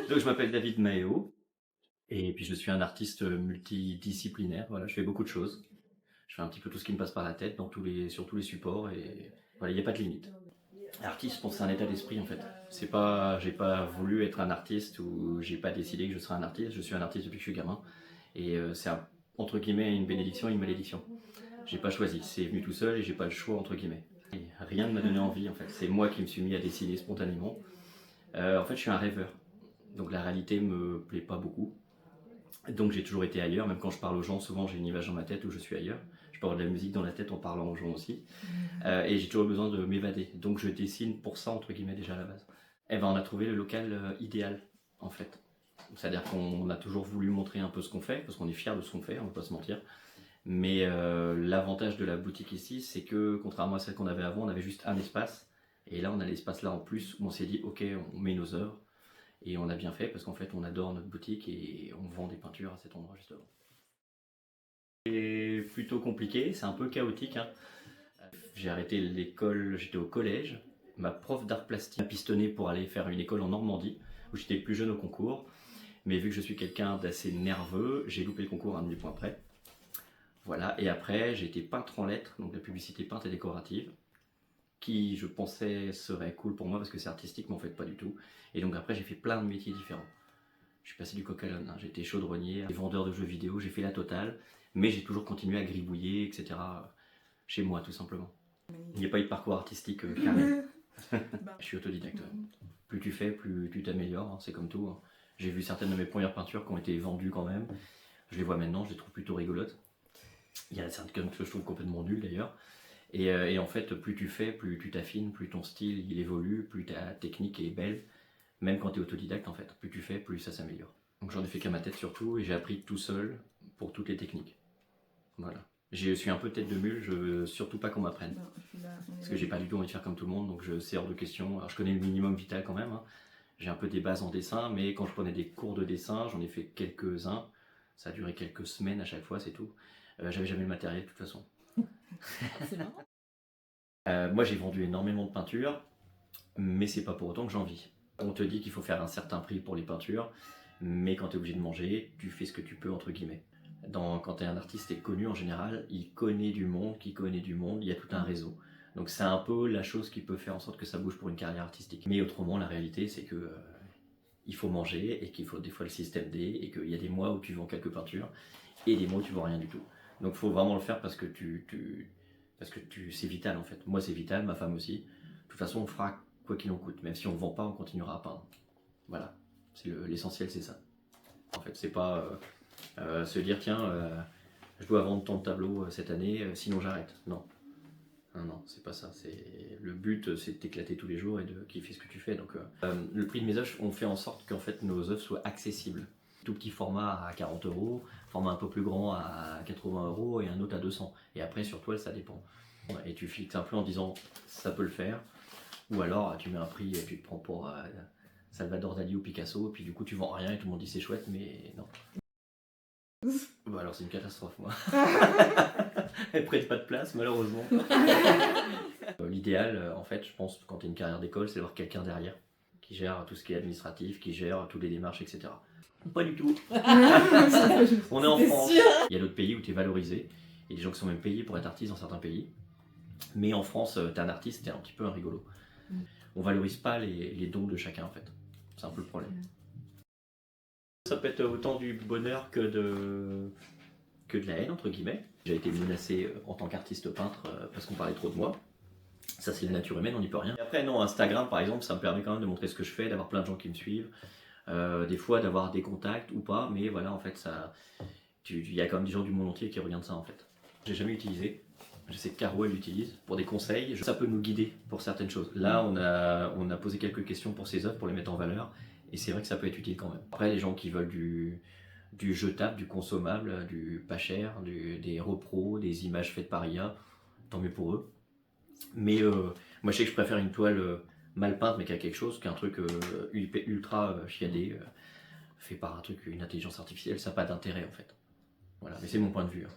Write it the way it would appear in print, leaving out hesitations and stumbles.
Donc je m'appelle David Maheo et puis je suis un artiste multidisciplinaire. Voilà, je fais beaucoup de choses. Je fais un petit peu tout ce qui me passe par la tête sur tous les supports et voilà, il n'y a pas de limite. Artiste, je pense que c'est un état d'esprit en fait. J'ai pas voulu être un artiste ou j'ai pas décidé que je serais un artiste. Je suis un artiste depuis que je suis gamin et entre guillemets une bénédiction et une malédiction. J'ai pas choisi, c'est venu tout seul et j'ai pas le choix entre guillemets. Et rien ne m'a donné envie en fait. C'est moi qui me suis mis à décider spontanément. En fait, je suis un rêveur. Donc la réalité me plaît pas beaucoup. Donc j'ai toujours été ailleurs, même quand je parle aux gens, souvent j'ai une image dans ma tête où je suis ailleurs. Je peux avoir de la musique dans la tête en parlant aux gens aussi. Et j'ai toujours besoin de m'évader. Donc je dessine pour ça, entre guillemets, déjà à la base. Et ben on a trouvé le local idéal, en fait. C'est-à-dire qu'on a toujours voulu montrer un peu ce qu'on fait, parce qu'on est fiers de ce qu'on fait, on ne va pas se mentir. Mais l'avantage de la boutique ici, c'est que contrairement à celle qu'on avait avant, on avait juste un espace. Et là, on a l'espace là en plus où on s'est dit, ok, on met nos œuvres. Et on a bien fait parce qu'en fait on adore notre boutique et on vend des peintures à cet endroit justement. C'est plutôt compliqué, c'est un peu chaotique. Hein. J'ai arrêté l'école, j'étais au collège. Ma prof d'art plastique m'a pistonné pour aller faire une école en Normandie où j'étais plus jeune au concours. Mais vu que je suis quelqu'un d'assez nerveux, j'ai loupé le concours à un demi-point près. Voilà, et après j'ai été peintre en lettres, donc la publicité peinte et décorative, qui je pensais serait cool pour moi parce que c'est artistique, mais en fait pas du tout. Et donc après j'ai fait plein de métiers différents. Je suis passé du coq à l'âne, hein. J'ai été chaudronnier, vendeur de jeux vidéo, j'ai fait la totale, mais j'ai toujours continué à gribouiller, etc. chez moi tout simplement. Il n'y a pas eu de parcours artistique carré. Je suis autodidacte. Plus tu fais, plus tu t'améliores, hein, c'est comme tout. Hein. J'ai vu certaines de mes premières peintures qui ont été vendues quand même. Je les vois maintenant, je les trouve plutôt rigolotes. Il y en a certaines que je trouve complètement nulles d'ailleurs. Et en fait, plus tu fais, plus tu t'affines, plus ton style il évolue, plus ta technique est belle. Même quand tu es autodidacte, en fait, plus tu fais, plus ça s'améliore. Donc j'en ai fait qu'à ma tête surtout, et j'ai appris tout seul pour toutes les techniques. Voilà. Je suis un peu tête de mule, je veux surtout pas qu'on m'apprenne. Parce que j'ai pas du tout envie de faire comme tout le monde, donc c'est hors de question. Alors je connais le minimum vital quand même, hein. J'ai un peu des bases en dessin, mais quand je prenais des cours de dessin, j'en ai fait quelques-uns. Ça a duré quelques semaines à chaque fois, c'est tout. J'avais jamais le matériel de toute façon. C'est marrant. Moi j'ai vendu énormément de peintures, mais c'est pas pour autant que j'en vis. On te dit qu'il faut faire un certain prix pour les peintures, mais quand tu es obligé de manger, tu fais ce que tu peux entre guillemets. Quand tu es un artiste et connu en général, il connaît du monde, qui connaît du monde, il y a tout un réseau. Donc c'est un peu la chose qui peut faire en sorte que ça bouge pour une carrière artistique. Mais autrement, la réalité c'est que il faut manger et qu'il faut des fois le système D et qu'il y a des mois où tu vends quelques peintures et des mois où tu vends rien du tout. Donc il faut vraiment le faire parce que c'est vital en fait. Moi c'est vital, ma femme aussi. De toute façon on fera quoi qu'il en coûte. Même si on ne vend pas, on continuera à peindre. Voilà, l'essentiel c'est ça. En fait, c'est pas se dire tiens, je dois vendre tant de tableaux cette année, sinon j'arrête. Non, non, non, c'est pas ça. Le but, c'est de t'éclater tous les jours et de kiffer ce que tu fais. Donc, le prix de mes œuvres, on fait en sorte qu'en fait nos œuvres soient accessibles. Tout petit format à 40 euros, format un peu plus grand à 80 euros et un autre à 200. Et après, sur toile, ça dépend. Et tu fixes un peu en disant ça peut le faire. Ou alors tu mets un prix et tu te prends pour Salvador Dali ou Picasso, et puis du coup tu vends rien et tout le monde dit c'est chouette, mais non. Bah alors c'est une catastrophe moi. Elle prête pas de place malheureusement. L'idéal en fait je pense quand tu as une carrière d'école c'est d'avoir quelqu'un derrière qui gère tout ce qui est administratif, qui gère toutes les démarches etc. Pas du tout. On est en France. Il y a d'autres pays où tu es valorisé. Il y a des gens qui sont même payés pour être artistes dans certains pays. Mais en France, t'es un artiste, t'es un petit peu un rigolo. On valorise pas les dons de chacun en fait. C'est un peu le problème. Ça peut être autant du bonheur que de la haine entre guillemets. J'ai été menacé en tant qu'artiste peintre parce qu'on parlait trop de moi. Ça c'est la nature humaine, on n'y peut rien. Et après non, Instagram par exemple, ça me permet quand même de montrer ce que je fais, d'avoir plein de gens qui me suivent. Des fois d'avoir des contacts ou pas, mais voilà en fait il y a quand même des gens du monde entier qui regardent ça en fait. J'ai jamais utilisé. Je sais que Caro elle l'utilise pour des conseils. Ça peut nous guider pour certaines choses. Là, on a posé quelques questions pour ces œuvres pour les mettre en valeur. Et c'est vrai que ça peut être utile quand même. Après, les gens qui veulent du jetable, du consommable, du pas cher, des repros, des images faites par IA, tant mieux pour eux. Mais moi, je sais que je préfère une toile mal peinte mais qui a quelque chose qu'un truc ultra chiadé fait par une intelligence artificielle. Ça n'a pas d'intérêt en fait. Voilà, mais c'est mon point de vue. Hein.